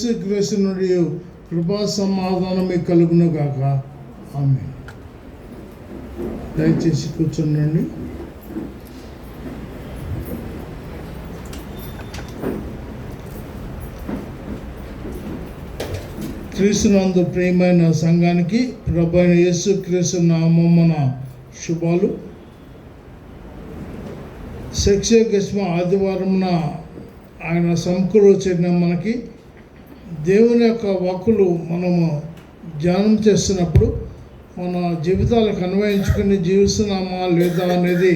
యేసుక్రీస్తు నుండి కృపా సమాధానం మీకు కలుగును గాక. ఆమేన్. దయచేసి కూర్చుండండి. క్రీస్తునందు ప్రియమైన సంఘానికి ప్రభువైన యేసుక్రీస్తు నామమున శుభాలు. శక్ష్యగస్మ ఆదివారమున ఆయన సమకూర్చిన మనకి దేవుని యొక్క వాక్కులు మనము ధ్యానం చేస్తున్నప్పుడు మన జీవితాలకు అన్వయించుకుని జీవిస్తున్నామా లేదా అనేది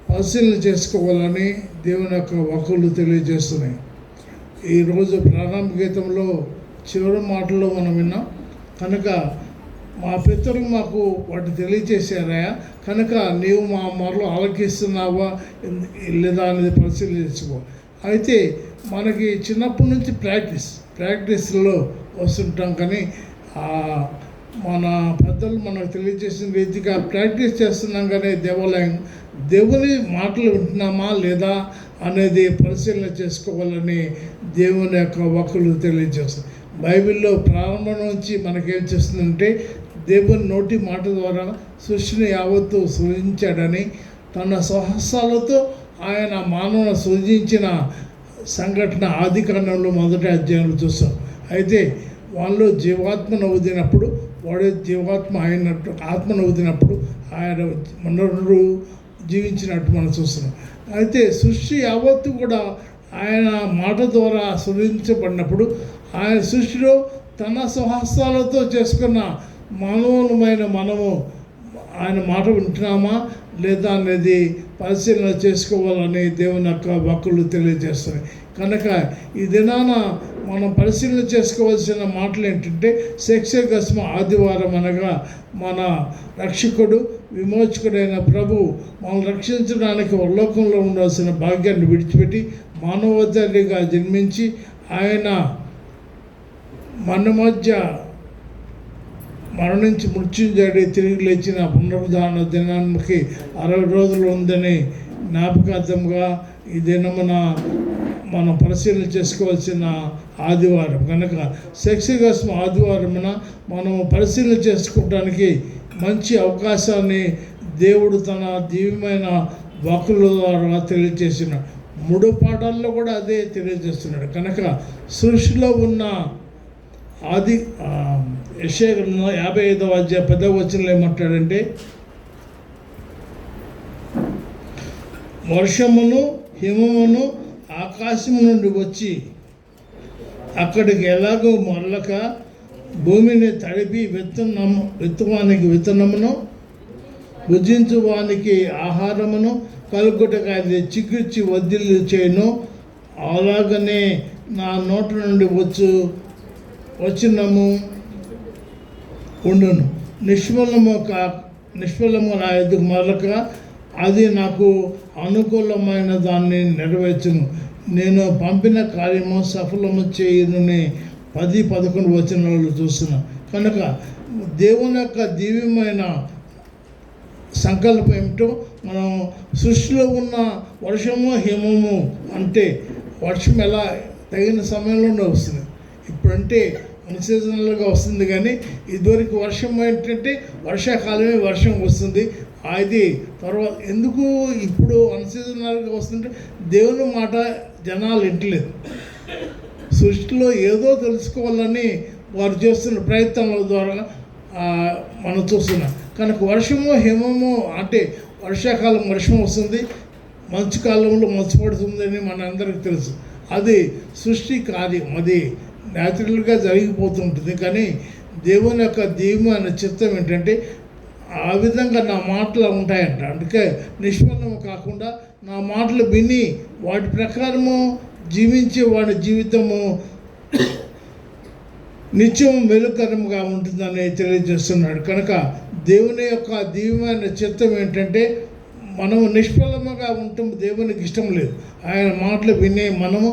పరిశీలన చేసుకోవాలని దేవుని యొక్క వాక్కులు తెలియజేస్తున్నాయి. ఈరోజు ప్రారంభ గీతంలో చివరి మాటల్లో మనం విన్నాం. కనుక మా పితరులు మాకు వాటి తెలియజేశారయా, కనుక నీవు మా మొరలు ఆలకిస్తున్నావా లేదా అనేది పరిశీలించుకో. అయితే మనకి చిన్నప్పటి నుంచి ప్రాక్టీస్లో వస్తుంటాం, కానీ మన పెద్దలు మనకు తెలియజేసిన రీతిగా ప్రాక్టీస్ చేస్తున్నాం, కానీ దేవుని మాటలు వింటున్నామా లేదా అనేది పరిశీలన చేసుకోవాలని దేవుని యొక్క వాక్కులు తెలియజేస్తాయి. బైబిల్లో ప్రారంభం నుంచి మనకేం చేస్తుందంటే దేవుని నోటి మాట ద్వారా సృష్టిని యావత్తు సృజించాడని, తన స్వహస్తాలతో ఆయన మానవుని సృజించిన సంఘటన ఆదికాండంలో మొదటి అధ్యాయంలో చూస్తాం. అయితే వాళ్ళు జీవాత్మను ఊదినప్పుడు వాడే జీవాత్మ అయినట్టు ఆత్మను ఊదినప్పుడు ఆయన మనరుడు జీవించినట్టు మనం చూస్తున్నాం. అయితే సృష్టి యావత్తు కూడా ఆయన మాట ద్వారా సృజించబడినప్పుడు ఆయన సృష్టిలో తన స్వహస్తాలతో చేసుకున్న మానవులమైన మనము ఆయన మాట వింటున్నామా లేదా అనేది పరిశీలన చేసుకోవాలని దేవుని యొక్క వాక్కులు తెలియజేస్తున్నాయి. కనుక ఈ దినాన మనం పరిశీలన చేసుకోవాల్సిన మాటలు ఏంటంటే శక్ష్యగస్మ ఆదివారం అనగా మన రక్షకుడు విమోచకుడైన ప్రభు మనల్ని రక్షించడానికి లోకంలో ఉండాల్సిన భాగ్యాన్ని విడిచిపెట్టి మానవతల్లిగా జన్మించి ఆయన మన మధ్య మరణించి మృత్యుంజడి తిరిగి లేచిన పునరుద్ధారణ దినానికి 60 రోజులు ఉందని జ్ఞాపకార్థంగా ఈ దినమున మనం పరిశీలన చేసుకోవాల్సిన ఆదివారం. కనుక శక్ష్యగస్మ ఆదివారమున మనం పరిశీలన చేసుకోవడానికి మంచి అవకాశాన్ని దేవుడు తన దివ్యమైన వాక్కుల ద్వారా తెలియజేసిన 3 పాఠాల్లో కూడా అదే తెలియజేస్తున్నాడు. కనుక సృష్టిలో ఉన్న యెషయా 55వ అధ్యాయం 10వ వచనంలో ఏమంటాడంటే, వర్షమును హిమమును ఆకాశము నుండి వచ్చి అక్కడికి ఎలాగో మరలక భూమిని తడిపి విత్తువానికి విత్తనమును భుజించువానికి ఆహారమును కలుగుటకు అది చిగుర్చి వదిలి చేయను, అలాగనే నా నోట నుండి వచ్చినము ఉండును. నిష్ఫలము నా ఎదుగు మరలక అది నాకు అనుకూలమైన దాన్ని నెరవేర్చును. నేను పంపిన కార్యము సఫలము చేయునని 10-11 వచనాలు చూస్తున్నాను. కనుక దేవుని యొక్క దివ్యమైన సంకల్పం ఏమిటో మనం సృష్టిలో ఉన్న వర్షము హిమము అంటే వర్షం ఎలా తగిన సమయంలోనే వస్తుంది. ఇప్పుడంటే అన్సీజనల్గా వస్తుంది, కానీ ఇదివరకు వర్షం ఏంటంటే వర్షాకాలమే వర్షం వస్తుంది. అది తర్వాత ఎందుకు ఇప్పుడు అన్సీజనల్గా వస్తుంటే దేవుని మాట జనాలు వింటలేదు. సృష్టిలో ఏదో తెలుసుకోవాలని వారు చేస్తున్న ప్రయత్నాల ద్వారా మనం చూస్తున్నాం. కనుక వర్షము హిమము అంటే వర్షాకాలం వర్షం వస్తుంది, మంచు కాలంలో మంచు పడుతుందని మనందరికీ తెలుసు. అది సృష్టి కార్యం, అది న్యాచురల్గా జరిగిపోతుంటుంది. కానీ దేవుని యొక్క దివ్యమైన చిత్తం ఏంటంటే ఆ విధంగా నా మాటలు ఉంటాయంట. అందుకే నిష్ఫలము కాకుండా నా మాటలు విని వాటి ప్రకారము జీవించే వాడి జీవితము నిత్యం మెలుకరంగా ఉంటుందని తెలియజేస్తున్నాడు. కనుక దేవుని యొక్క దివ్యమైన చిత్తం ఏంటంటే మనము నిష్ఫలముగా ఉండటం దేవునికి ఇష్టం లేదు. ఆయన మాటలు విని మనము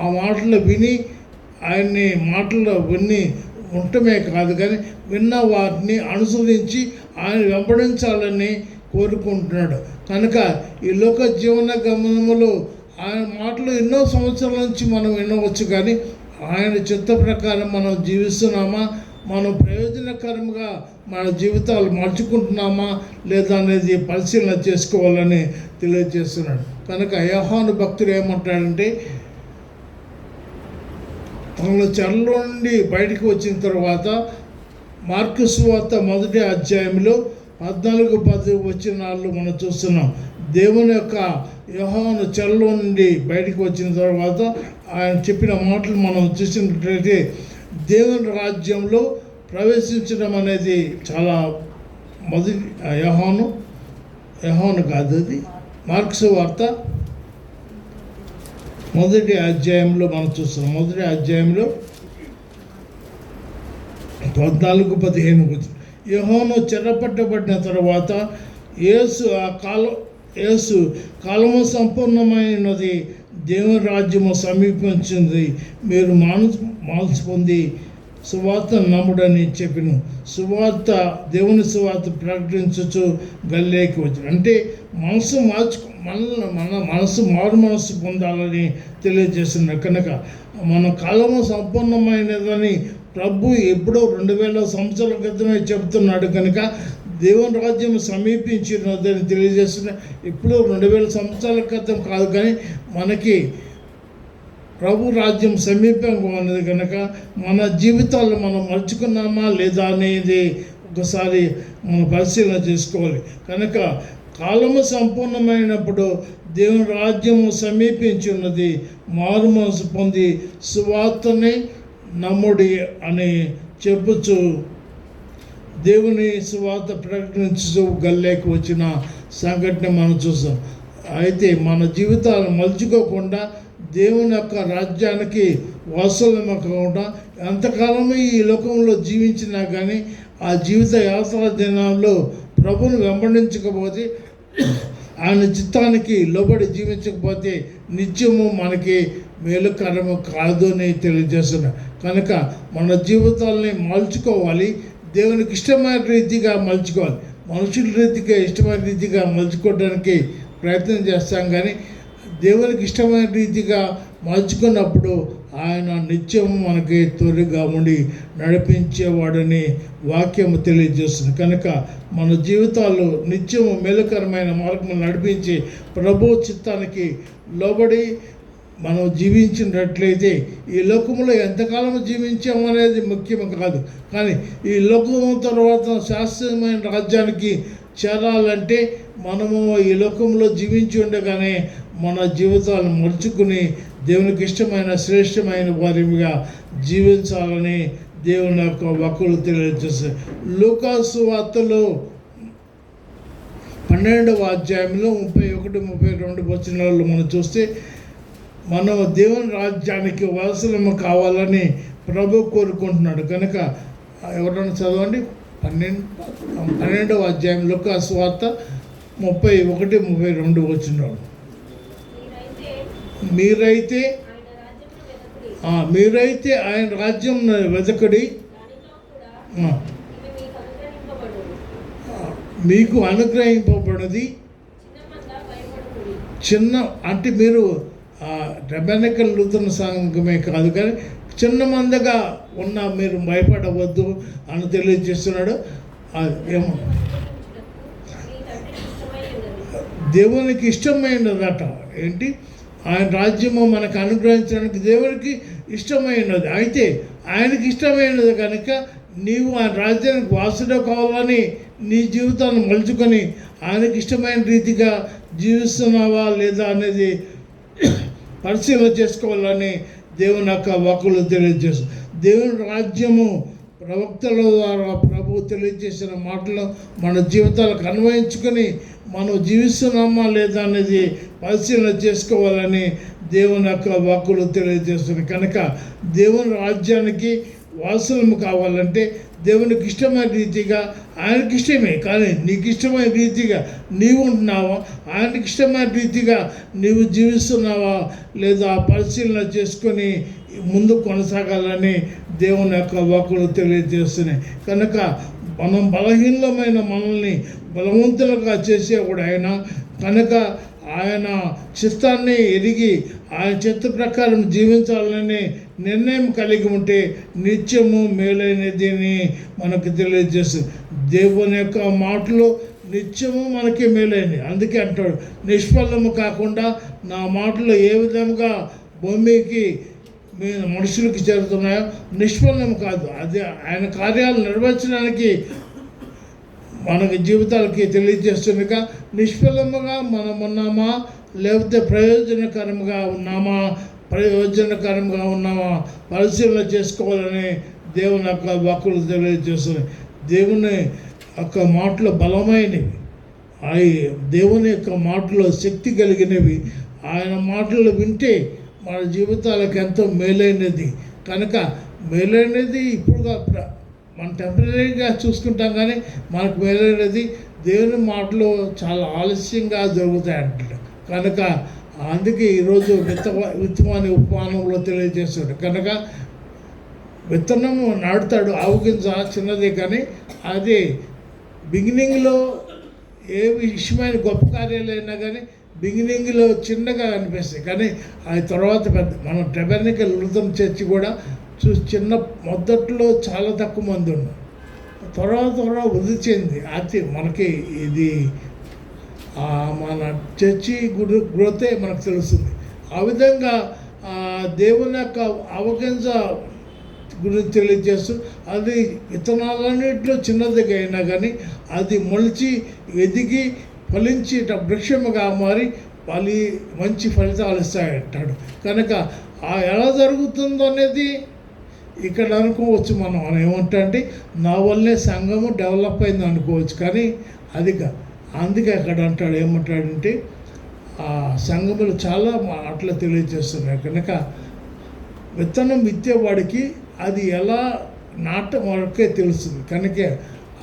ఆ మాటలు విని ఆయన్ని మాటల్లో విని ఉండటమే కాదు, కానీ విన్న వాటిని అనుసరించి ఆయన వెంబడించాలని కోరుకుంటున్నాడు. కనుక ఈ లోక జీవన గమనములో ఆయన మాటలు ఎన్నో సంవత్సరాల నుంచి మనం వినవచ్చు, కానీ ఆయన చిత్త ప్రకారం మనం జీవిస్తున్నామా, మనం ప్రయోజనకరంగా మన జీవితాలు మలుచుకుంటున్నామా లేదా అనేది పరిశీలన చేసుకోవాలని తెలియజేస్తున్నాడు. కనుక యోహాను భక్తుడు ఏమంటాడంటే, తనలో చెరలో నుండి బయటికి వచ్చిన తర్వాత మార్కు సువార్త 1వ అధ్యాయంలో 14-10 వచనాలు మనం చూస్తున్నాం. దేవుని యొక్క యోహాను చెరలో నుండి బయటికి వచ్చిన తర్వాత ఆయన చెప్పిన మాటలు మనం చూసినట్లయితే, దేవుని రాజ్యంలో ప్రవేశించడం అనేది చాలా యోహాను కాదు, అది మార్కు సువార్త 1వ అధ్యాయంలో మనం చూస్తున్నాం. 1వ అధ్యాయంలో 14-15 యోహాను చెరపట్టబడిన తర్వాత యేసు కాలము సంపూర్ణమైనది, దేవుని రాజ్యము సమీపించింది, మీరు మనసు పొంది సువార్త నమ్ముడని చెప్పిను. దేవుని సువార్త ప్రకటించచ్చు గల్లేకి వచ్చాడు. అంటే మన మనసు మారు మనసు పొందాలని తెలియజేస్తున్నారు. కనుక మన కాలము సంపూర్ణమైనదని ప్రభు ఎప్పుడో 2000 సంవత్సరాల క్రితమే చెబుతున్నాడు. కనుక దేవుని రాజ్యం సమీపించినదని తెలియజేస్తున్నా. ఇప్పుడు 2000 సంవత్సరాల క్రితం కాదు, కానీ మనకి ప్రభు రాజ్యం సమీపంగా ఉన్నది. కనుక మన జీవితాల్లో మనం మలుచుకున్నామా లేదా అనేది ఒకసారి మనం పరిశీలన చేసుకోవాలి. కనుక కాలము సంపూర్ణమైనప్పుడు దేవుని రాజ్యము సమీపించి ఉన్నది, మారు మనసు పొంది సువార్తని నమ్ముడి అని చెప్పుచు దేవుని సువార్త ప్రకటించు గల్లేకి వచ్చిన సంఘటన మనం చూస్తాం. అయితే మన జీవితాలను మలుచుకోకుండా దేవుని యొక్క రాజ్యానికి వారసులము కాకుండా ఎంతకాలం ఈ లోకంలో జీవించినా కానీ ఆ జీవిత యాత్ర దినాల్లో ప్రభువును వెంబడించకపోతే, ఆయన చిత్తానికి లోబడి జీవించకపోతే నిత్యము మనకి మేలుకరము కాదు అని తెలియజేస్తున్నారు. కనుక మన జీవితాలని మలుచుకోవాలి, దేవునికి ఇష్టమైన రీతిగా మలుచుకోవాలి. మనుషుల రీతిగా ఇష్టమైన రీతిగా మలుచుకోవడానికి ప్రయత్నం చేస్తాం, కానీ దేవునికి ఇష్టమైన రీతిగా మలుచుకున్నప్పుడు ఆయన నిత్యము మనకి తోడుగా ఉండి నడిపించేవాడని వాక్యము తెలియజేస్తుంది. కనుక మన జీవితాల్లో నిత్యము మేలుకరమైన మార్గము నడిపించి ప్రభు చిత్తానికి లోబడి మనం జీవించినట్లయితే ఈ లోకంలో ఎంతకాలం జీవించామనేది ముఖ్యం కాదు, కానీ ఈ లోకం తర్వాత శాశ్వతమైన రాజ్యానికి చేరాలంటే మనము ఈ లోకంలో జీవించి ఉండగానే మన జీవితాలను మలుచుకుని దేవునికి ఇష్టమైన శ్రేష్టమైన వారిగా జీవించాలని దేవుని యొక్క వాక్కులు తెలియజేస్తాయి. లూకాసు వార్తలో 12వ అధ్యాయంలో 31-32 వచనాల్లో మనం చూస్తే, మనం దేవుని రాజ్యానికి వారసులము కావాలని ప్రభు కోరుకుంటున్నాడు. కనుక ఎవరైనా చదవండి, 12వ అధ్యాయం లూకాసు వార్త 31-32 వచనాలు. మీరైతే ఆయన రాజ్యం వెతకడి, మీకు అనుగ్రహింపబడినది చిన్న, అంటే మీరు రెబెనకల్ లూథరన్ సంఘమే కాదు, కానీ చిన్న మందగా ఉన్న మీరు భయపడవద్దు అని తెలియజేస్తున్నాడు. ఏమో దేవునికి ఇష్టమైనదట. ఏంటి? ఆయన రాజ్యము మనకు అనుగ్రహించడానికి దేవునికి ఇష్టమైనది. అయితే ఆయనకి ఇష్టమైనది కనుక నీవు ఆయన రాజ్యానికి వాసుడు కావాలని నీ జీవితాన్ని మలుచుకొని ఆయనకి ఇష్టమైన రీతిగా జీవిస్తున్నావా లేదా అనేది పరిశీలన చేసుకోవాలని దేవుని యొక్క వాక్కులు తెలియజేస్తుంది. దేవుని రాజ్యము ప్రవక్తల ద్వారా ప్రభు తెలియజేసిన మాటలు మన జీవితాలకు అన్వయించుకొని మనం జీవిస్తున్నామా లేదా అనేది పరిశీలన చేసుకోవాలని దేవుని యొక్క వాక్కులు తెలియజేస్తుంది. కనుక దేవుని రాజ్యానికి వారసులము కావాలంటే దేవునికి ఇష్టమైన రీతిగా, ఆయనకి ఇష్టమే కానీ నీకు ఇష్టమైన రీతిగా నీవు ఉంటున్నావా, ఆయనకి ఇష్టమైన రీతిగా నీవు జీవిస్తున్నావా లేదా పరిశీలన చేసుకొని ముందు కొనసాగాలని దేవుని యొక్క వాక్కులు తెలియజేస్తున్నాయి. కనుక మనం బలహీనమైన మనల్ని బలవంతులుగా చేసేవాడు ఆయన. కనుక ఆయన చిత్తాన్ని ఎరిగి ఆయన చిత్త ప్రకారం జీవించాలని నిర్ణయం కలిగి ఉంటే నిత్యము మేలైనదని మనకు తెలియజేస్తుంది. దేవుని యొక్క మాటలు నిత్యము మనకి మేలైనవి. అందుకే అంటాడు, నిష్ఫలము కాకుండా నా మాటలు ఏ విధంగా భూమికి మనుషులకి చేరుతున్నాయో నిష్ఫలం కాదు, అది ఆయన కార్యాలు నెరవేర్చడానికి మనకి జీవితాలకి తెలియజేస్తుండగా నిష్ఫలముగా మనం ఉన్నామా లేకపోతే ప్రయోజనకరంగా ఉన్నామా పరిశీలన చేసుకోవాలని దేవుని యొక్క వాక్కులు తెలియజేస్తున్నాయి. దేవుని యొక్క మాటలు బలమైనవి, దేవుని యొక్క మాటలో శక్తి కలిగినవి. ఆయన మాటలు వింటే మన జీవితాలకు ఎంతో మేలైనది. కనుక మేలైనది ఇప్పుడు మనం టెంపరీగా చూసుకుంటాం, కానీ మనకు మేలైనది దేవుని మాటలు చాలా ఆలస్యంగా జరుగుతాయి అంటాడు. కనుక అందుకే ఈరోజు విత్తమాని ఉపమానంలో తెలియజేస్తాడు. కనుక విత్తనము నాటుతాడు, ఆవుగింజ చిన్నదే, కానీ అది బిగినింగ్లో ఏ విషయమైన గొప్ప కార్యాలైనా కానీ బిగినింగ్లో చిన్నగా అనిపిస్తాయి, కానీ అది తర్వాత పెద్ద. మన టెబర్నికల్ లూథరన్ చర్చి కూడా చిన్న మొదట్లో చాలా తక్కువ మంది ఉన్నారు, తర్వాత వృద్ధి చెంది అది మనకి ఇది మన చర్చి గ్రోతే మనకు తెలుస్తుంది. ఆ విధంగా దేవుని యొక్క అవగింజ గురించి తెలియజేస్తూ అది విత్తనాలన్నింటిలో చిన్నదిగా అయినా కానీ అది మొలిచి ఎదిగి ఫలించి వృక్షముగా మారి మంచి ఫలితాలు ఇస్తాయంటాడు. కనుక ఎలా జరుగుతుందో అనేది ఇక్కడ అనుకోవచ్చు. మనం ఏమంటే నా వల్లే సంఘము డెవలప్ అయింది అనుకోవచ్చు, కానీ అది అందుకే అక్కడ అంటాడు, ఏమంటాడంటే సంఘములు చాలా అట్లా తెలియజేస్తున్నాయి. కనుక విత్తనం విత్తేవాడికి అది ఎలా నాటం వరకే తెలుస్తుంది. కనుక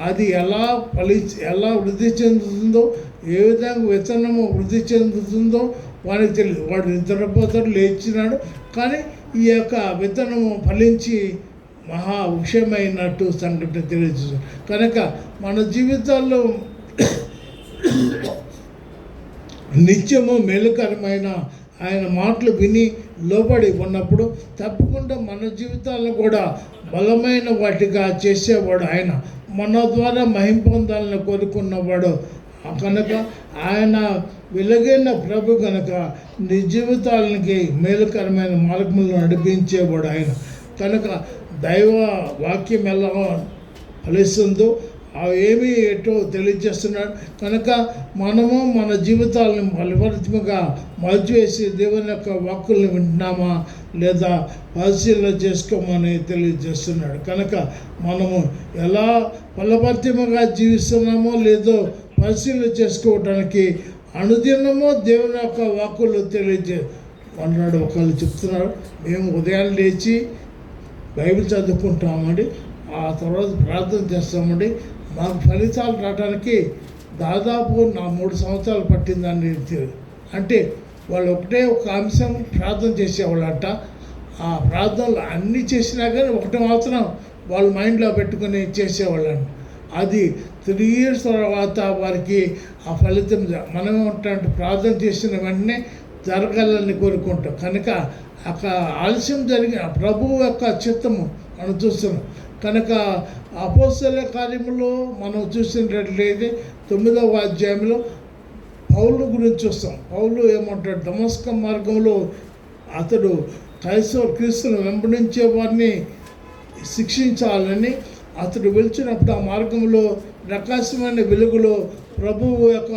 అది ఎలా వృద్ధి చెందుతుందో, ఏ విధంగా విత్తనము వృద్ధి చెందుతుందో వాడికి తెలియదు. వాడు నిద్రపోతాడు, లేచినాడు, కానీ ఈ యొక్క విత్తనము ఫలించి మహా వృక్షమైనట్టు సంఘటన తెలియజేస్తుంది. కనుక మన జీవితాల్లో నిత్యము మేలుకరమైన ఆయన మాటలు విని లోబడి ఉన్నప్పుడు తప్పకుండా మన జీవితాలను కూడా బలమైన వాటిగా చేసేవాడు ఆయన. మన ద్వారా మహిమ పొందాలని కోరుకున్నవాడు కనుక ఆయన వెలుగైన ప్రభు కనుక నీ జీవితాలకి మేలుకరమైన మార్గంలో నడిపించేవాడు ఆయన. కనుక దైవ వాక్యం ఎలా ఫలిస్తుందో ఏమి ఎటో తెలియజేస్తున్నాడు. కనుక మనము మన జీవితాలను ఫలభరితముగా మలిచివేసి దేవుని యొక్క వాక్కులను వింటున్నామా లేదా పరిశీలన చేసుకోమని తెలియజేస్తున్నాడు. కనుక మనము ఎలా ఫలభరితముగా జీవిస్తున్నామో లేదో పరిశీలన చేసుకోవడానికి అనుదినము దేవుని యొక్క వాక్కులు అన్నాడు. ఒకళ్ళు చెప్తున్నారు, మేము ఉదయాన్నే లేచి బైబిల్ చదువుకుంటామండి, ఆ తర్వాత ప్రార్థన చేస్తామండి, మాకు ఫలితాలు రావడానికి దాదాపు 3 సంవత్సరాలు పట్టిందని. అంటే వాళ్ళు ఒక అంశం ప్రార్థన చేసేవాళ్ళంట. ఆ ప్రార్థనలు అన్నీ చేసినా కానీ ఒకటి మాత్రం వాళ్ళ మైండ్లో పెట్టుకుని చేసేవాళ్ళంట. అది 3 years తర్వాత వారికి ఆ ఫలితం మనం ఏమంటే ప్రార్థన చేసిన వెంటనే జరగాలని కోరుకుంటాం. కనుక అక్కడ ఆలస్యం జరిగిన ప్రభువు యొక్క చిత్తము మనం చూస్తున్నాం. కనుక అపోస్తలుల కార్యములో మనం చూసినట్లయితే 9వ అధ్యాయంలో పౌలు గురించి చూస్తాం. పౌలు ఏమంటాడు, దమస్క మార్గంలో అతడు క్రీస్తును వెంబడించే వారిని శిక్షించాలని అతడు వెళ్చినప్పుడు ఆ మార్గంలో ప్రకాశమైన వెలుగులో ప్రభువు యొక్క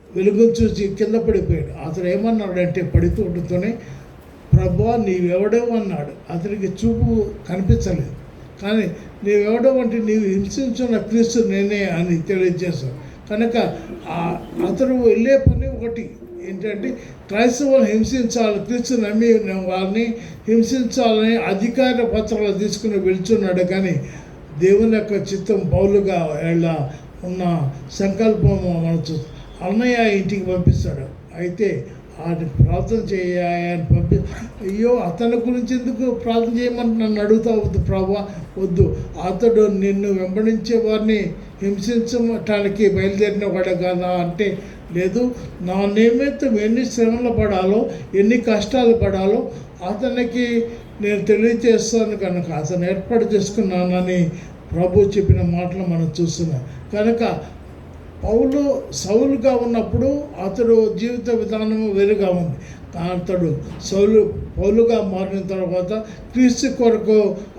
వెలుగును చూసి కింద పడిపోయాడు. అతడు ఏమన్నాడంటే పడిపోవడంతోనే, ప్రభువా నీవెవడో అన్నాడు. అతనికి చూపు కనిపించలేదు, కానీ నీవెవడో అంటే నీవు హింసించిన క్రీస్తు నేనే అని తెలియజేశావు. కనుక అతడు వెళ్ళే పని ఒకటి ఏంటంటే క్రైస్తవులు హింసించాలి, క్రీస్తు నమ్మి వారిని హింసించాలని అధికార పత్రాలు తీసుకుని వెళ్తున్నాడు. కానీ దేవుని యొక్క చిత్తం పౌలుగా ఉన్న సంకల్పము మనం చూస్తాం. అన్నయ్య ఇంటికి పంపిస్తాడు. అయితే ఆయన ప్రార్థన చేయని అయ్యో అతని గురించి ఎందుకు ప్రార్థన చేయమని నన్ను అడుగుతావు ప్రభువా, వద్దు, అతడు నిన్ను వెంబడించే వారిని హింసించటానికి బయలుదేరిన వాడు కదా అంటే, లేదు, నా నిమిత్తం ఎన్ని శ్రమలు పడాలో ఎన్ని కష్టాలు పడాలో అతనికి నేను తెలియజేస్తాను కనుక అతను ఏర్పాటు చేసుకున్నానని ప్రభు చెప్పిన మాటలు మనం చూస్తున్నాం. కనుక సౌలుగా ఉన్నప్పుడు అతడు జీవిత విధానం వేరుగా ఉంది. అతడు పౌలుగా మారిన తర్వాత క్రీస్తు కొరకు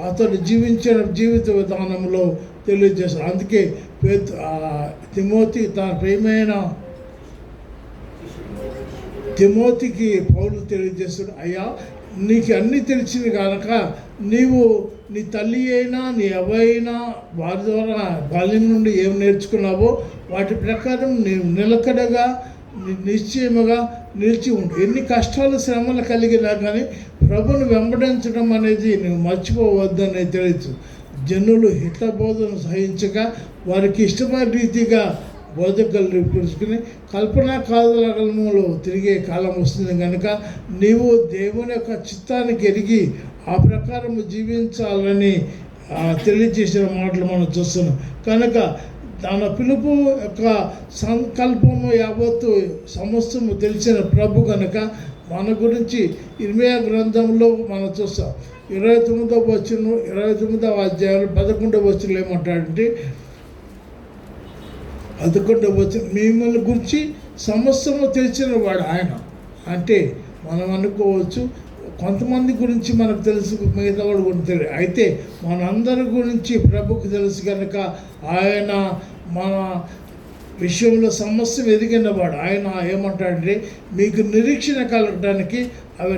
అతడు జీవించిన జీవిత విధానంలో తెలియజేస్తాడు. అందుకే తిమోతి తన ప్రియమైన తిమోతికి పౌలు తెలియజేస్తాడు, అయ్యా నీకు అన్నీ తెలిసింది కనుక నీవు నీ తల్లి అయినా నీ ఎవరైనా వారి ద్వారా బాల్యం నుండి ఏం నేర్చుకున్నావో వాటి ప్రకారం నీవు నిలకడగా నిశ్చయముగా నిలిచి ఉండు. ఎన్ని కష్టాలు శ్రమలు కలిగినా కానీ ప్రభుని వెంబడించడం అనేది నువ్వు మర్చిపోవద్దని తెలుసు. జనులు హితబోధన సహించక వారికి ఇష్టమైన రీతిగా బోధకులు పిలుచుకుని కల్పనా కాలములో తిరిగే కాలం వస్తుంది కనుక నీవు దేవుని యొక్క చిత్తానికి ఎరిగి ఆ ప్రకారం జీవించాలని తెలియజేసిన మాటలు మనం చూస్తున్నాం. కనుక తన పిలుపు యొక్క సంకల్పము యావత్తు సమస్తము తెలిసిన ప్రభు కనుక మన గురించి ఇర్మియా గ్రంథంలో మనం చూస్తాం. 29వ వచనం 29వ అధ్యాయంలో 11వ వచనంలో ఏమంటాడంటే 11వ వచనం మిమ్మల్ని గురించి సమస్తము తెలిసిన వాడు ఆయన. అంటే మనం అనుకోవచ్చు కొంతమంది గురించి మనకు తెలుసు, మిగతా వాడు గురించి తెలియదు. అయితే మనందరి గురించి ప్రభుకు తెలుసు కనుక ఆయన మన విషయంలో సమస్య ఎదిగినవాడు. ఆయన ఏమంటాడంటే మీకు నిరీక్షణ కలగడానికి అవి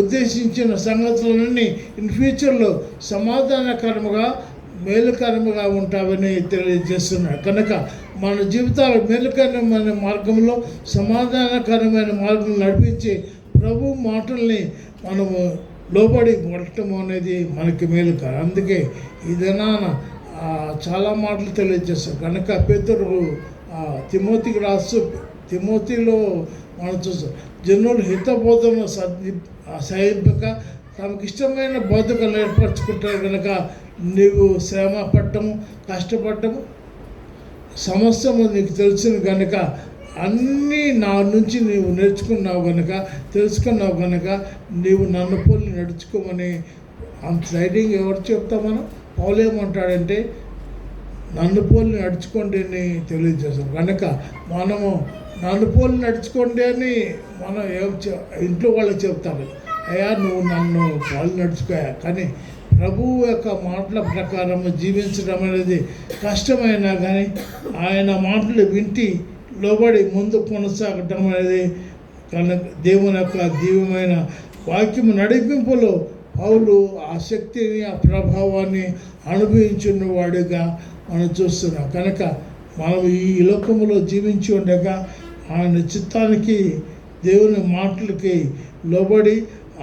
ఉద్దేశించిన సంగతులన్నీ ఇన్ ఫ్యూచర్లో సమాధానకరముగా మేలుకరముగా ఉంటావని తెలియజేస్తున్నాడు. కనుక మన జీవితాలు మేలుకరమైన మార్గంలో సమాధానకరమైన మార్గం నడిపించి ప్రభు మాటల్ని మనము లోబడి ఉండటం అనేది మనకి మేలుకర. అందుకే ఇదైనా చాలా మాటలు తెలియజేస్తాం. కనుక పేతురు తిమోతికి రాస్తూ తిమోతిలో మనం చూస్తాం జనులు హితబోధన సహింపక తమకు ఇష్టమైన బోధకులను ఏర్పరచుకుంటారు కనుక నీవు శ్రమ పడటము కష్టపడటము సమస్యము నీకు తెలిసిన కనుక అన్నీ నా నుంచి నీవు నేర్చుకున్నావు కనుక తెలుసుకున్నావు కనుక నీవు నన్ను పోలి నడుచుకోమని అంత ధైర్యంగా ఎవరు చెప్తాం మనం. పౌలు ఏమంటాడంటే నన్ను పోలి నడుచుకోండి అని తెలియజేస్తాం. కనుక మనము నన్ను పోలి నడుచుకోండి అని మనం ఇంట్లో వాళ్ళకి చెప్తాము, అయ్యా నువ్వు నన్ను పోలి నడుచుకోయా. కానీ ప్రభువు యొక్క మాటల ప్రకారం జీవించడం అనేది కష్టమైనా కానీ ఆయన మాటలు వింటి లోబడి ముందు కొనసాగటం అనేది కనుక దేవుని యొక్క దివ్యమైన వాక్యము నడిపింపులో పౌలు ఆ శక్తిని ఆ ప్రభావాన్ని అనుభవించున్న వాడిగా మనం చూస్తున్నాం. కనుక మనం ఈ లోకములో జీవించి ఉండగా ఆయన చిత్తానికి దేవుని మాటలకి లోబడి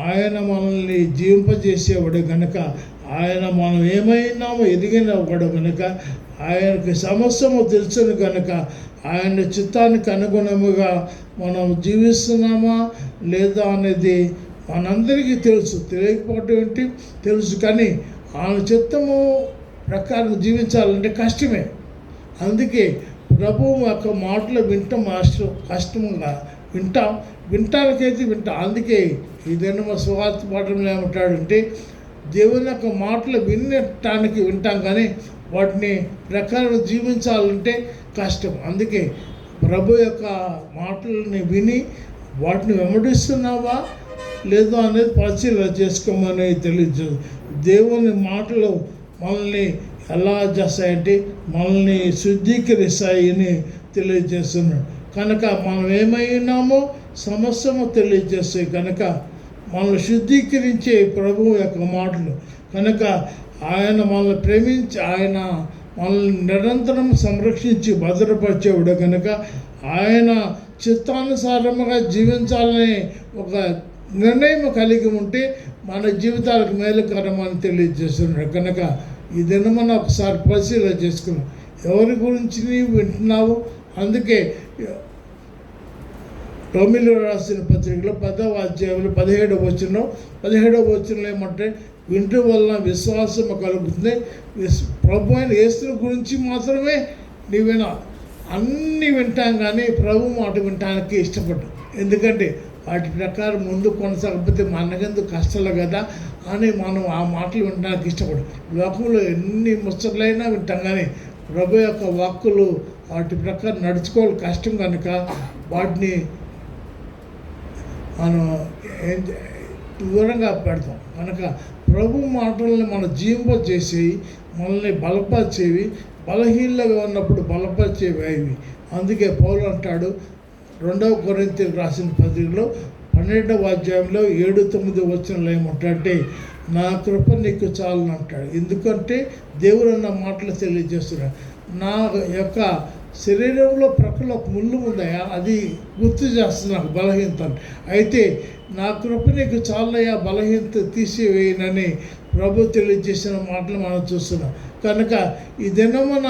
ఆయన మనల్ని జీవింపజేసేవాడు కనుక ఆయన మనం ఏమైనామో ఎదిగినవాడు కనుక ఆయనకి సమస్యము తెలుసును కనుక ఆయన చిత్తానికి అనుగుణముగా మనం జీవిస్తున్నామా లేదా అనేది మనందరికీ తెలుసు. తెలియకపోవటం ఏంటి తెలుసు, కానీ ఆయన చిత్తము ప్రకారం జీవించాలంటే కష్టమే. అందుకే ప్రభువు యొక్క మాటలు వింటాం కష్టంగా వింటానికైతే వింటాం. అందుకే ఇదైనా మా సువార్త పాఠంలో ఏమంటాడంటే దేవుని యొక్క మాటలు వినటానికి వింటాం కానీ వాటిని ప్రకారం జీవించాలంటే కష్టం. అందుకే ప్రభు యొక్క మాటలని విని వాటిని వెంబడిస్తున్నావా లేదో అనేది పరిశీలన చేసుకోమని తెలియజేది. దేవుని మాటలు మనల్ని ఎలా చేస్తాయంటే మనల్ని శుద్ధీకరిస్తాయని తెలియజేస్తున్నాడు. కనుక మనం ఏమైనామో సమస్యము తెలియజేస్తాయి. కనుక మనల్ని శుద్ధీకరించే ప్రభువు యొక్క మాటలు. కనుక ఆయన మనల్ని ప్రేమించి ఆయన మనల్ని నిరంతరం సంరక్షించి భద్రపరిచేవాడు కనుక ఆయన చిత్తానుసారముగా జీవించాలని ఒక నిర్ణయం కలిగి ఉంటే మన జీవితాలకు మేలుకరమని తెలియజేస్తున్నాడు. కనుక ఈ దినమన ఒకసారి పరిశీలన చేసుకున్నాం, ఎవరి గురించి నీవు వింటున్నావు. అందుకే రోమిలో రాసిన పత్రికలో 10వ అధ్యాయంలో 17వ వచనంలో ఏమంటే వింటు వలన విశ్వాసం కలుగుతుంది. ప్రభు అయిన యేసుని గురించి మాత్రమే నీ అన్నీ వింటాం కానీ ప్రభు మాట వినటానికి ఇష్టపడ్డాం. ఎందుకంటే వాటి ప్రకారం ముందు కొనసాగకపోతే మనకెందుకు కష్టాలు కదా. అని మనం ఆ మాటలు వినడానికి ఇష్టపడం. లోకంలో ఎన్ని ముచ్చట్లైనా వింటాం, కానీ ప్రభు యొక్క వాక్కులు వాటి ప్రకారం నడుచుకోవాలి కష్టం కనుక వాటిని మనం దూరంగా పెడతాం. కనుక ప్రభు మాటల్ని మనం జీవింపజేసి మనల్ని బలపరిచేవి, బలహీనలుగా ఉన్నప్పుడు బలపరిచేవి అవి. అందుకే పౌలు అంటాడు 2 కొరింథీయులకు రాసిన పత్రికలో 12వ అధ్యాయంలో 7-9 వచనంలో ఏమంటాడంటే, నా కృప నీకు చాలు అంటాడు. ఎందుకంటే దేవుడు అన్న మాటలు తెలియజేస్తున్నాడు. నా యొక్క శరీరంలో ప్రక్కల ఒక ముళ్ళు ఉందయా, అది గుర్తు చేస్తుంది నాకు బలహీనతను. అయితే నా కృప నీకు చాలయ్యా, బలహీనత తీసివేయనని ప్రభు తెలియజేసిన మాటలు మనం చూస్తున్నాం. కనుక ఈ దినమున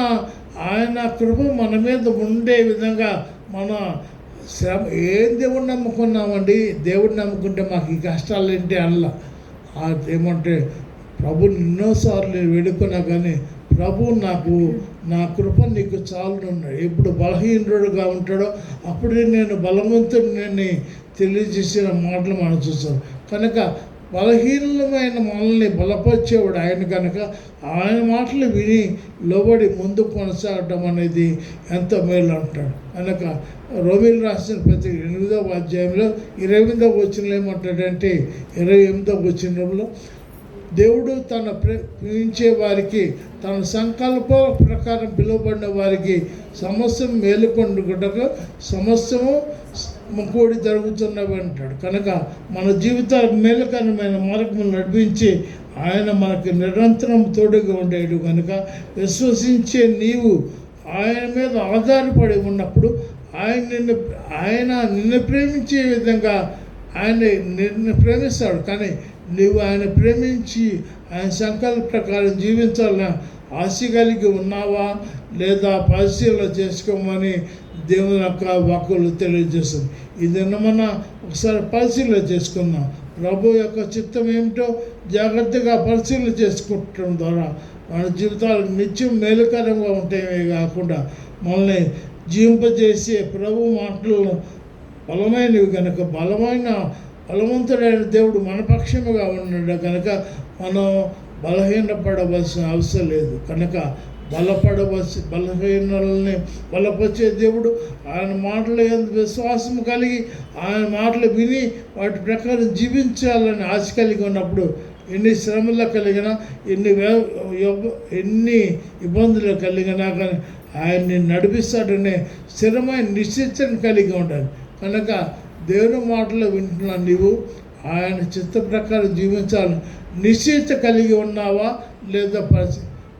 ఆయన కృప మన మీద ఉండే విధంగా మన శ్రమ ఏం దేవుడిని నమ్ముకున్నామండి, దేవుడిని నమ్ముకుంటే మాకు ఈ కష్టాలు ఏంటి అనలా. ఏమంటే ప్రభుని ఎన్నోసార్లు వేడుకున్నా కానీ ప్రభు నాకు నా కృప నీకు చాలున్నాడు. ఎప్పుడు బలహీనుడుగా ఉంటాడో అప్పుడే నేను బలవంతుడిని తెలియజేసిన మాటలు మనం చూస్తాం. కనుక బలహీనమైన మనల్ని బలపరిచేవాడు ఆయన. కనుక ఆయన మాటలు విని లోబడి ముందుకు కొనసాగటం అనేది ఎంతో మేలు అంటాడు. కనుక రోమీయులు రాసిన పత్రిక 8వ అధ్యాయంలో 28వ వచనంలో ఏమంటాడంటే 28వ వచనంలో, దేవుడు తన ప్రేమించే వారికి తన సంకల్ప ప్రకారం పిలువబడిన వారికి సమస్తం మేలుకొండుటకు సమస్తము కూడి జరుగుతున్నవి అంటాడు. కనుక మన జీవితాలకు మేలుకరమైన మార్గములు నడిపించి ఆయన మనకి నిరంతరం తోడుగా ఉండేడు. కనుక విశ్వసించే నీవు ఆయన మీద ఆధారపడి ఉన్నప్పుడు ఆయన నిన్ను ప్రేమించే విధంగా ఆయన నిన్ను ప్రేమిస్తాడు. కానీ నువ్వు ఆయన ప్రేమించి ఆయన సంకల్ప ప్రకారం జీవించాలని ఆశ కలిగి ఉన్నావా లేదా పరిశీలన చేసుకోమని దేవుని యొక్క వాక్కులు తెలియజేస్తుంది. ఇదన్న మనం ఒకసారి పరిశీలన చేసుకుందాం. ప్రభు యొక్క చిత్తం ఏమిటో జాగ్రత్తగా పరిశీలన చేసుకుంటడం ద్వారా మన జీవితాలు నిత్యం మేలుకరంగా ఉంటాయే కాకుండా మనల్ని జీవింపజేసే ప్రభు మాటలు బలమైనవి కనుక బలవంతుడైన దేవుడు మన పక్షముగా ఉన్నాడు. కనుక మనం బలహీనపడవలసిన అవసరం లేదు. కనుక బలహీనల్ని బలపరిచే దేవుడు ఆయన మాటలు విశ్వాసం కలిగి ఆయన మాటలు విని వాటి ప్రకారం జీవించాలని ఆశ కలిగి ఉన్నప్పుడు ఎన్ని శ్రమలు కలిగినా ఎన్ని ఇబ్బందులు కలిగినా కానీ ఆయన్ని నడిపిస్తాడనే స్థిరమైన నిశ్చయం కలిగి ఉండాలి. కనుక దేవుని మాటలు వింటున్నా నీవు ఆయన చిత్త ప్రకారం జీవించాలని నిశ్చయిత కలిగి ఉన్నావా లేదా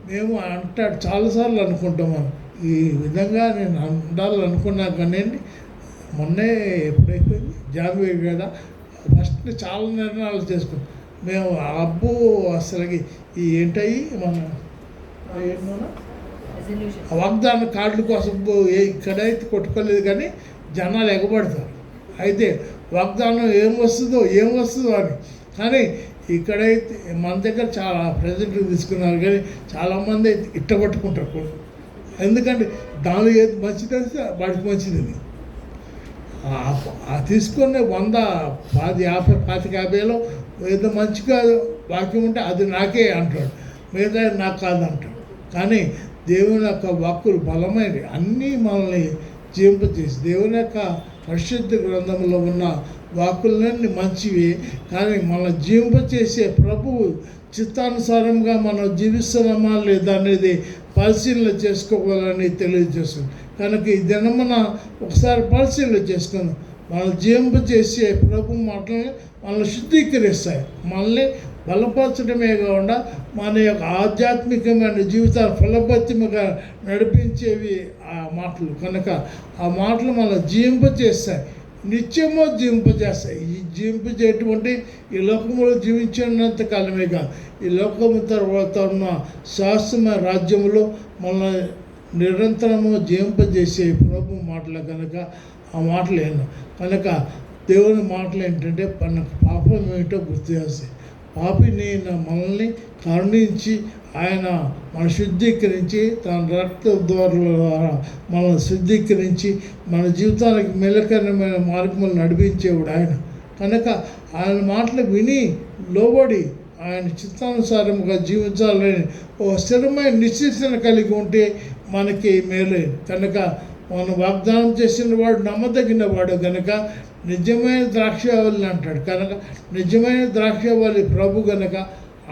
మేము అంటాడు చాలాసార్లు అనుకుంటాము. ఈ విధంగా నేను ఉండాలనుకున్నా కానీ మొన్నే ఎప్పుడైపోయింది జాన్వరి కదా ఫస్ట్ చాలా నిర్ణయాలు చేసుకున్నాం మేము. అబ్బో అసలుకి ఈ ఏంటయ్యి మన వాగ్దాన కార్డుల కోసం ఇక్కడైతే కొట్టుకోలేదు కానీ జనాలు ఎగబడతారు. అయితే వాగ్దానం ఏం వస్తుందో అని. కానీ ఇక్కడైతే మన దగ్గర చాలా ప్రజెంట్లు తీసుకున్నారు కానీ చాలామంది అయితే ఇట్టబట్టుకుంటారు. ఎందుకంటే దానిలో ఏది మంచిది వస్తే వాడికి మంచిది. తీసుకునే 100, 10, 50, 50 ఏదో మంచిగా వాక్యం ఉంటే అది నాకే అంటాడు, మిగతా నాకు కాదంటాడు. కానీ దేవుని యొక్క వాక్కులు బలమైనవి, అన్నీ మనల్ని జీవింపజేసి దేవుని యొక్క పరిశుద్ధ గ్రంథంలో ఉన్న వాక్కులన్నీ మంచివి. కానీ మన జీవింపచేసే ప్రభువు చిత్తానుసారంగా మనం జీవిస్తున్నామా లేదా అనేది పరిశీలన చేసుకోవాలని తెలియజేస్తుంది. కనుక ఈ దినమున ఒకసారి పరిశీలన చేసుకుందాం. మనం జీవింపచేసే ప్రభు మాటలను మనల్ని శుద్ధీకరిస్తాయి, మనల్ని బలపరచడమే కాకుండా మన యొక్క ఆధ్యాత్మికమైన జీవితాలు ఫలభరితముగా నడిపించేవి ఆ మాటలు. కనుక ఆ మాటలు మనం జీవింపచేస్తాయి, నిత్యము జీవింపజేస్తాయి. ఈ జీవింపజేటువంటి ఈ లోకంలో జీవించినంత కాలమే కాదు, ఈ లోకము తర్వాత ఉన్న శాశ్వతమైన రాజ్యంలో మన నిరంతరము జీవింపజేసే ప్రభు మాటలు. కనుక ఆ మాటలు ఏమో కనుక దేవుని మాటలు ఏంటంటే మనకు పాపం ఏమిటో గుర్తు చేస్తాయి. పాపిని మనల్ని కరుణించి ఆయన మన శుద్ధీకరించి తన రక్త ద్వారా మనల్ని శుద్ధీకరించి మన జీవితానికి మెలకరమైన మార్గములు నడిపించేవాడు ఆయన. కనుక ఆయన మాటలు విని లోబడి ఆయన చిత్తానుసారముగా జీవించాలని ఒక స్థిరమైన నిశ్చయిత కలిగి ఉంటే మనకి మేలే. కనుక మనం వాగ్దానం చేసిన వాడు నమ్మదగిన వాడు కనుక నిజమైన ద్రాక్షావళిని అంటాడు. కనుక నిజమైన ద్రాక్షావళి ప్రభు కనుక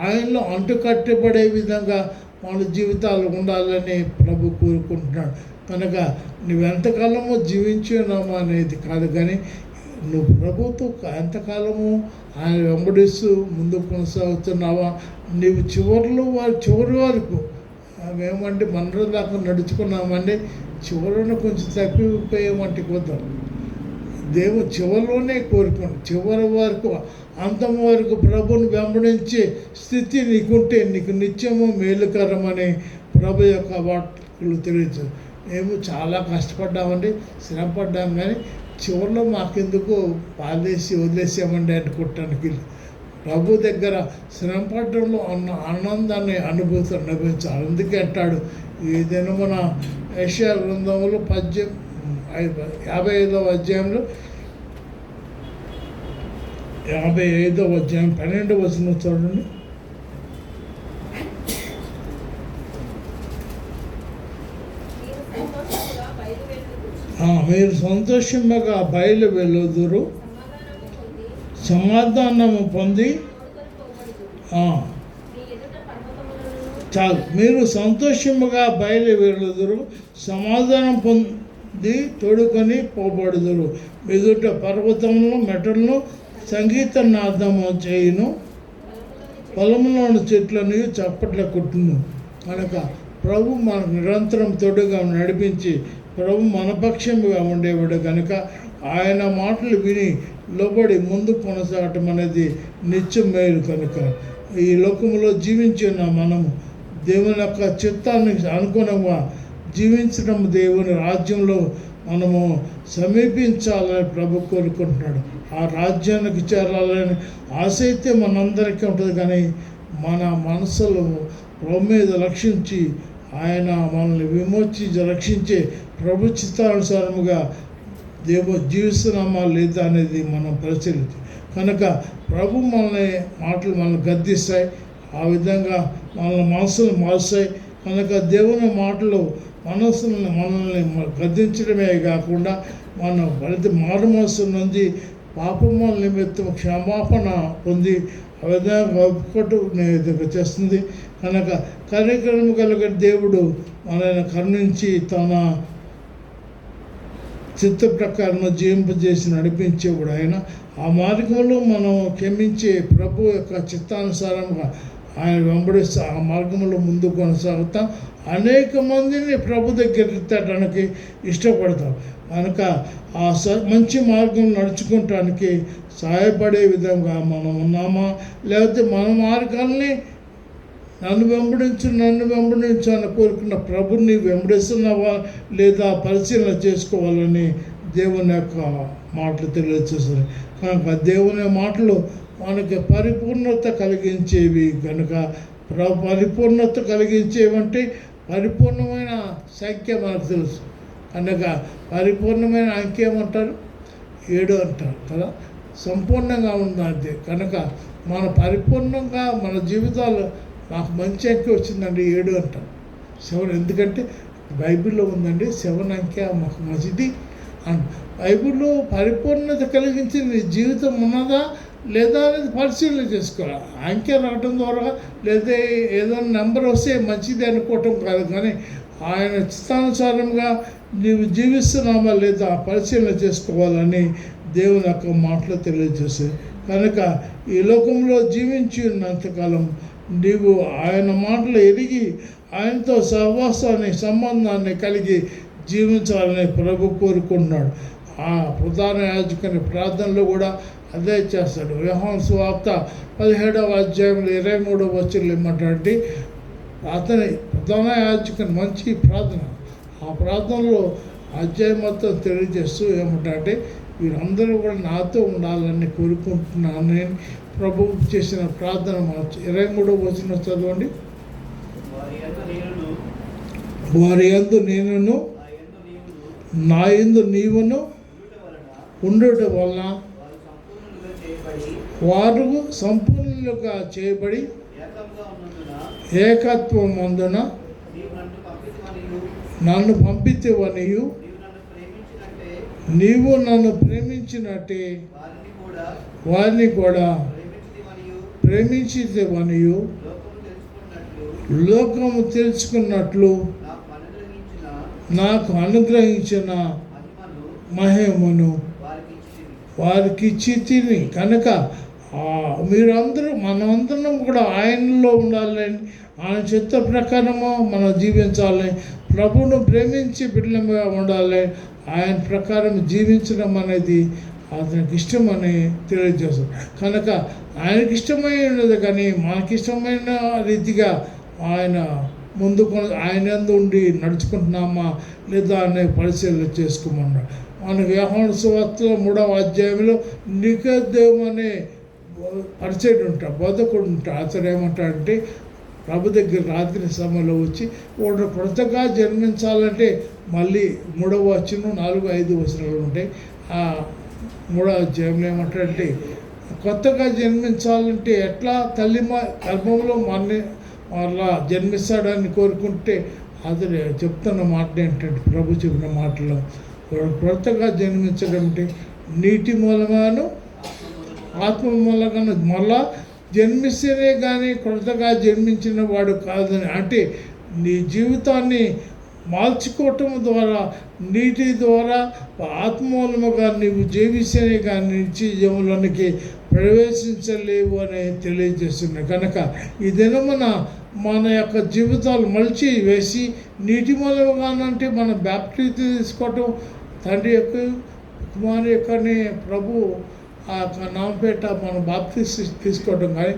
ఆయనలో అంటుకట్టబడే విధంగా మన జీవితాలు ఉండాలని ప్రభు కోరుకుంటున్నాడు. కనుక నువ్వెంతకాలము జీవించున్నామా అనేది కాదు, కానీ నువ్వు ప్రభుతో ఎంతకాలము ఆయన వెంబడిస్తూ ముందుకు కొనసాగుతున్నావా. నువ్వు చివరి వరకు మేమంటే మనలో దాకా నడుచుకున్నామంటే చివరిలో కొంచెం తప్పిపోయామంటే కొద్దాం. దేవుడు చివరిలోనే కోరుకోండి, చివరి వరకు అంతం వరకు ప్రభుని వెంబడించే స్థితి నీకుంటే నీకు నిత్యము మేలుకరమని ప్రభు యొక్క వార్తలు తెలియచ్చు. మేము చాలా కష్టపడ్డామండి, శ్రమపడ్డాం, కానీ చివరిలో మాకెందుకు పాలేసి వదిలేసామండి అనుకుంటానికి. ప్రభు దగ్గర శ్రమపడడంలో ఆనందాన్ని అనుభవించాలి. అందుకే అంటాడు ఏదైనా మన యెషయా గ్రంథంలో 55వ అధ్యాయంలో 55వ అధ్యాయం 12వ వచనం చూడండి. మీరు సంతోషంగా బయలు వెళ్ళుదురు, సమాధానము పొంది చాలు. మీరు సంతోషముగా బయలు వెళ్ళుదురు, సమాధానం పొంది తోడుకొని పోబడుదురు. ఎదుట పర్వతములను మెటలను సంగీత నాదము చేయును, పొలంలోని చెట్లను చప్పట్ల కొట్టును. కనుక ప్రభు మనకు నిరంతరం తోడుగా నడిపించి ప్రభు మనపక్షంగా ఉండేవాడు కనుక ఆయన మాటలు విని లోబడి ముందు కొనసాగటం అనేది నిత్యం మేలు. కనుక ఈ లోకంలో జీవించిన మనము దేవుని యొక్క చిత్తాన్ని అనుగుణంగా జీవించడం, దేవుని రాజ్యంలో మనము సమీపించాలని ప్రభు కోరుకుంటున్నాడు. ఆ రాజ్యానికి చేరాలని ఆశ అయితే మనందరికీ ఉంటుంది, కానీ మన మనసులో ప్రభు మీద లక్షించి ఆయన మనల్ని విమోచించి రక్షించే ప్రభు చిత్తానుసారముగా జీవిస్తున్నామా లేదా అనేది మనం పరిశీలించాలి. కనుక ప్రభు మనల్ని గద్దిస్తాయి, ఆ విధంగా మనసును మారుస్తాయి. కనుక దేవుని మాటలు మనల్ని గద్దించడమే కాకుండా మనం మారు మనసు నుండి పాపముల నిమిత్తం క్షమాపణ పొంది ఆ విధంగా ఒప్పుకోవటం చేస్తుంది. కనుక కనికరం కలిగిన దేవుడు మనల్ని కరుణించి తన చిత్త ప్రకారం జీవింపజేసి నడిపించేవాడు ఆయన. ఆ మార్గంలో మనం క్షమించే ప్రభు యొక్క చిత్తానుసారంగా ఆయన వెంబడిస్తూ ఆ మార్గంలో ముందు కొనసాగుతాం. అనేక మందిని ప్రభు దగ్గర ఎత్తడానికి ఇష్టపడతాం. కనుక ఆ మంచి మార్గం నడుచుకోవటానికి సహాయపడే విధంగా మనం ఉన్నామా, లేకపోతే మన మార్గాల్ని నన్ను వెంబడించు అని కోరుకున్న ప్రభుని వెంబడిస్తున్నావా లేదా పరిశీలన చేసుకోవాలని దేవుని యొక్క మాటలు తెలియజేస్తారు. కనుక దేవుని మాటలు మనకి పరిపూర్ణత కలిగించేవి. కనుక పరిపూర్ణత కలిగించేవంటే పరిపూర్ణమైన సంఖ్య మనకు తెలుసు. కనుక పరిపూర్ణమైన అంకె ఏమంటారు? 7 అంటారు కదా, సంపూర్ణంగా ఉందంటే. కనుక మన పరిపూర్ణంగా మన జీవితాలు నాకు మంచి అంకె వచ్చిందండి 7 అంటారు. 7 ఎందుకంటే బైబిల్లో ఉందండి 7 అంకె మాకు మంచిది అని. బైబిల్లో పరిపూర్ణత కలిగించి నీ జీవితం ఉన్నదా లేదా అనేది పరిశీలన చేసుకోవాలి. అంకె రావడం ద్వారా లేదా ఏదైనా నెంబర్ వస్తే మంచిది అనుకోవటం కాదు, కానీ ఆయన చిత్తానుసారంగా నీవు జీవిస్తున్నామా లేదా పరిశీలన చేసుకోవాలని దేవుని యొక్క మాటలు తెలియజేస్తాయి. కనుక ఈ లోకంలో జీవించినంతకాలం నీవు ఆయన మాటలు ఎరిగి ఆయనతో సంబంధాన్ని కలిగి జీవించాలని ప్రభు కోరుకుంటున్నాడు. ఆ ప్రధాన యాజకుని ప్రార్థనలో కూడా అదే చేస్తాడు. యోహాను సువార్త 17వ అధ్యాయంలో 23వ వచనంలో ఏమంటాడంటే ప్రధాన యాజకుని మంచి ప్రార్థన. ఆ ప్రార్థనలో అధ్యాయం మొత్తం తెలియజేస్తూ ఏమంటాడంటే వీరందరూ కూడా నాతో ఉండాలని కోరుకుంటున్నాను నేను. ప్రభు చేసిన ప్రార్థన 23వ వచనం చదవండి. వారి యందు నేనును నా యందు నీవును ఉండుట వలన వారు సంపూర్ణ ఏకత్రులుగా చేయబడి ఏకంగా ఉన్నందున ఏకత్వం అందున నీవు నన్ను పంపించమనియు నన్ను పంపితేవనియు నీవు నీవు నన్ను ప్రేమించినట్టే నన్ను ప్రేమించినట్టే వారిని కూడా వారిని కూడా ప్రేమించితివనియు ప్రేమించితేవనియు లోకము తెలుసుకున్నట్లు లోకము తెలుసుకున్నట్లు నాకు అనుగ్రహించిన నాకు అనుగ్రహించిన మహిమను మహిమను వారికి ఇచ్చి తిని కనుక మీరందరూ మనమందరం కూడా ఆయనలో ఉండాలని, ఆయన చిత్త ప్రకారము మనం జీవించాలని, ప్రభువును ప్రేమించి బిడ్డలుగా ఉండాలి, ఆయన ప్రకారం జీవించడం అనేది అతనికి ఇష్టమని తెలియజేస్తుంది. కనుక ఆయనకి ఇష్టమైనది కానీ మనకిష్టమైన రీతిగా ఆయన ఆయన యందు ఉండి నడుచుకుంటున్నామా లేదా అనే పరిశీలన చేసుకోమన్నాడు. మనకు యోహాను సువార్తలో 3వ అధ్యాయంలో నికోదేము అనే పరిచయుడు ఉంటాడు, బోధకుడు ఉంటాడు. అతడు ఏమంటాడంటే ప్రభు దగ్గర రాత్రి సమయంలో వచ్చి వాడు కొత్తగా జన్మించాలంటే మళ్ళీ 3వ వచనం 4, 5 వచనాలు ఉంటాయి. ఆ 3వ అధ్యాయంలో ఏమంటాడంటే కొత్తగా జన్మించాలంటే ఎట్లా తల్లి గర్భంలో మళ్ళా జన్మిస్తాడని కోరుకుంటే అతడు చెప్తున్న మాట ఏంటంటే ప్రభు చెప్పిన మాటలో కొత్తగా జన్మించడం అంటే నీటి మూలగాను ఆత్మ మూలంగాను మళ్ళా జన్మిస్తేనే కానీ కొత్తగా జన్మించిన వాడు కాదని, అంటే నీ జీవితాన్ని మార్చుకోవటం ద్వారా నీటి ద్వారా ఆత్మూలముగా నీవు జీవిస్తేనే కానీ నిత్య జీవంలోనికి ప్రవేశించలేవు అని తెలియజేస్తున్నాయి. కనుక ఈ దినమున మన యొక్క జీవితాలు మలిచి వేసి నీటి మూలముగానంటే మన బ్యాప్టిజం తీసుకోవటం, తండ్రి యొక్క కుమారు యొక్కని ప్రభు ఆ నామపేట మనం బాప్తిసం తీసుకోవడం కానీ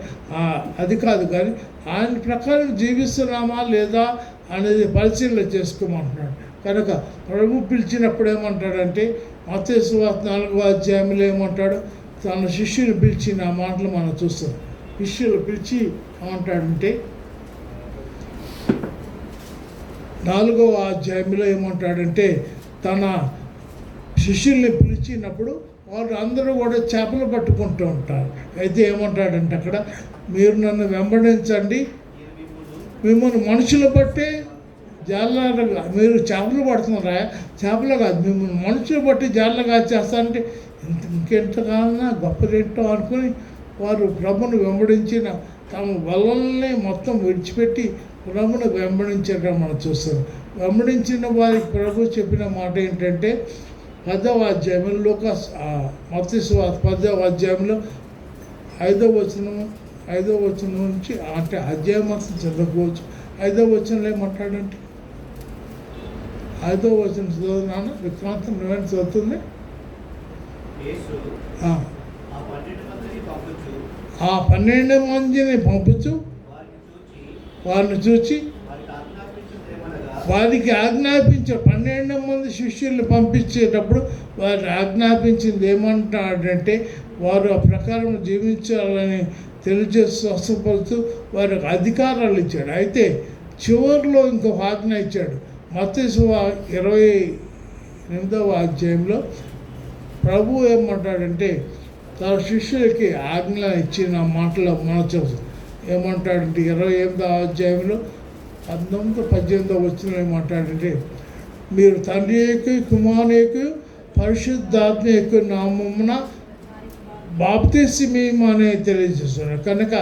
అది కాదు, కానీ ఆయన ప్రకారం జీవిస్తున్నామా లేదా అనేది పరిశీలన చేసుకోమంటున్నాడు. కనుక ప్రభు పిలిచినప్పుడు ఏమంటాడంటే మత్తయి సువార్త 4వ అధ్యాయంలో ఏమంటాడు, తన శిష్యులు పిలిచిన మాటలు మనం చూస్తాం. శిష్యులు పిలిచి ఏమంటాడంటే 4వ అధ్యాయంలో ఏమంటాడంటే తన శిష్యుల్ని పిలిచినప్పుడు వాళ్ళు అందరూ కూడా చేపలు పట్టుకుంటూ ఉంటారు. అయితే ఏమంటాడంటే అక్కడ మీరు నన్ను వెంబడించండి, మిమ్మల్ని మనుషులు బట్టే జాలగా మీరు చేపలు పడుతున్నారా, చేపలు కాదు మిమ్మల్ని మనుషులు బట్టి జాలగా చేస్తారంటే ఇంకెంతకాలన్నా గొప్పదేంటో అనుకుని వారు ప్రభును వెంబడించిన తమ వలల్ని మొత్తం విడిచిపెట్టి ప్రభును వెంబడించడం మనం చూస్తాం. వెంబడించిన వారికి ప్రభు చెప్పిన మాట ఏంటంటే 10వ అధ్యాయంలో మత్తయి సువార్త 10వ అధ్యాయంలో 5వ వచనం నుంచి, అంటే అధ్యాయం మొత్తం చదవకపోవచ్చు. 5వ వచనంలో ఏమంటాడంటే 5వ వచనం చదువుతున్నాను, విక్రాంతం నువ్వేం చదువుతుంది. ఆ 12 మందిని పంపుచు వారిని చూచి వారికి ఆజ్ఞాపించే 12 మంది శిష్యుల్ని పంపించేటప్పుడు వారిని ఆజ్ఞాపించింది ఏమంటాడంటే వారు ఆ ప్రకారం జీవించాలని తెలియజేస్తూ స్వస్థపరుస్తూ వారికి అధికారాలు ఇచ్చాడు. అయితే చివరిలో ఇంకొక ఆజ్ఞ ఇచ్చాడు. మత్తయి సువార్త 28వ అధ్యాయంలో ప్రభు ఏమంటాడంటే తన శిష్యులకి ఆజ్ఞ ఇచ్చిన మాటలో మనం చూస్తాం. ఏమంటాడంటే 28వ అధ్యాయంలో 19-18 వచ్చిన ఏమంటాడంటే మీరు తండ్రి యొక్క కుమారుని యొక్క పరిశుద్ధాత్మ యొక్క నామమున బాప్తిస్మమని తెలియజేస్తున్నాడు. కనుక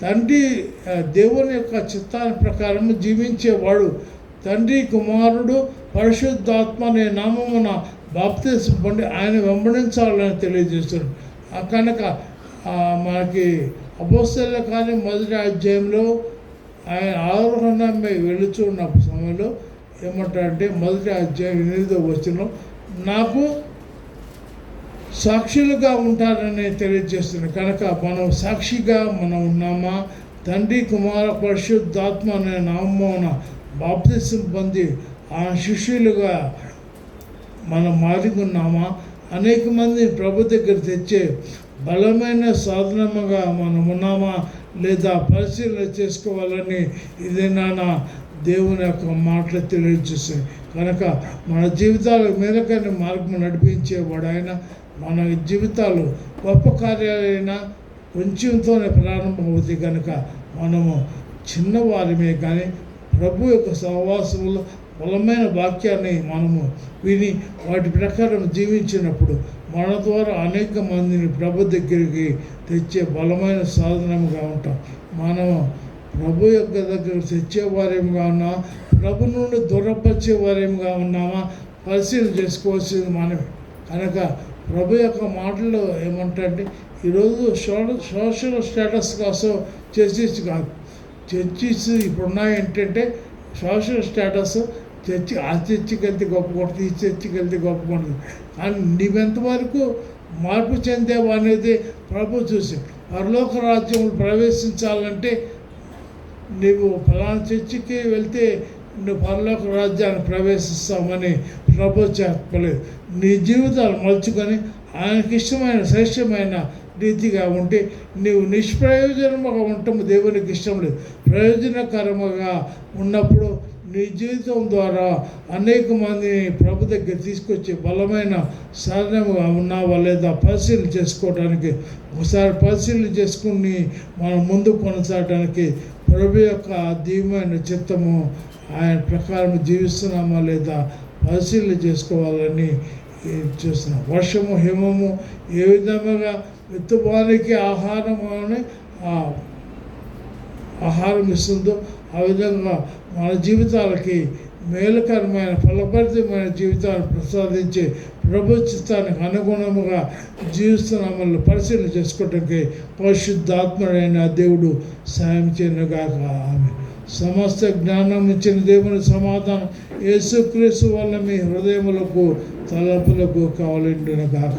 తండ్రి దేవుని యొక్క చిత్తాన్ని ప్రకారం జీవించేవాడు తండ్రి కుమారుడు పరిశుద్ధాత్మ అనే నామమున బాప్తిసం పొంది ఆయన వెంబడించాలని తెలియజేస్తున్నాడు. కనుక మనకి అపోస్తలుల కార్యం 1వ అధ్యాయంలో ఆయన ఆరోహణమై వెళుచున్న సమయంలో ఏమంటాడంటే 1వ అధ్యాయం 8వ వచనం నాకు సాక్షులుగా ఉంటారని తెలియజేస్తున్నాడు. కనుక మనం సాక్షిగా మనం ఉన్నామా, తండ్రి కుమార పరిశుద్ధాత్మ అనే నామమున బాప్తిసం పొంది ఆ శిష్యులుగా మనం మారి ఉన్నామా, అనేక మందిని ప్రభు దగ్గర తెచ్చే బలమైన సాధనముగా మనం ఉన్నామా లేదా పరిశీలన చేసుకోవాలని ఇది నాన్న దేవుని యొక్క మాటలు తెలియజేస్తాయి. కనుక మన జీవితాలు మేలకైన మార్గం నడిపించేవాడు ఆయన. మన జీవితాలు గొప్ప కార్యాలైనా కొంచెంతోనే ప్రారంభమవుతాయి కనుక మనము చిన్నవారిమే కానీ ప్రభు యొక్క సహవాసంలో బలమైన వాక్యాన్ని మనము విని వాటి ప్రకారం జీవించినప్పుడు మన ద్వారా అనేక మందిని ప్రభు దగ్గరికి తెచ్చే బలమైన సాధనముగా ఉంటాం. మనము ప్రభు యొక్క దగ్గర తెచ్చేవారేమిగా ఉన్నామా, ప్రభు నుండి దూరపరిచేవారేమిగా ఉన్నామా పరిశీలన చేసుకోవాల్సింది మనమే. కనుక ప్రభు యొక్క మాటలు ఏమంటారంటే ఈరోజు సోషల్ స్టేటస్ కోసం చర్చిస్ కాదు, చర్చిస్ ఇప్పుడున్నాయి ఏంటంటే సోషల్ స్టేటస్ చర్చి ఆ చర్చికి వెళ్తే గొప్పకూడదు, ఈ చర్చికి వెళ్తే గొప్పకూడదు. కానీ నీవెంతవరకు మార్పు చెందావు అనేది ప్రభు చూసి పరలోక రాజ్యంలో ప్రవేశించాలంటే నీవు ఫలానా చర్చికి వెళ్తే నువ్వు పరలోక రాజ్యాన్ని ప్రవేశిస్తామని ప్రభు చెప్పలేదు. నీ జీవితాలు మలుచుకొని ఆయనకి ఇష్టమైన శ్రేష్టమైన రీతిగా ఉంటే నీవు నిష్ప్రయోజనముగా ఉండటం దేవునికి ఇష్టం లేదు. ప్రయోజనకరముగా ఉన్నప్పుడు నీ జీవితం ద్వారా అనేక మందిని ప్రభు దగ్గర తీసుకొచ్చే బలమైన సాధనముగా ఉన్నావా లేదా పరిశీలన చేసుకోవడానికి ఒకసారి పరిశీలన చేసుకుని మనం ముందుకు కొనసాగడానికి ప్రభు యొక్క దివ్యమైన చిత్తము ఆయన ప్రకారం జీవిస్తున్నామా లేదా పరిశీలన చేసుకోవాలని చూస్తున్నాం. వర్షము హిమము ఏ విధముగా విత్తడానికి ఆహారం ఇస్తుందో ఆ విధంగా మన జీవితాలకి మేలుకరమైన ఫలభరితమైన జీవితాన్ని ప్రసాదించే ప్రభు చిత్తానికి అనుగుణముగా జీవిస్తున్నామని పరిశీలన చేసుకోవడానికి పరిశుద్ధాత్ముడైన దేవుడు సాయం చేయనుగాక. ఆమె సమస్త జ్ఞానం ఇచ్చిన దేవుని సమాధానం యేసుక్రీస్తు వల్ల మీ హృదయములకు తలపులకు కావాలండును గాక.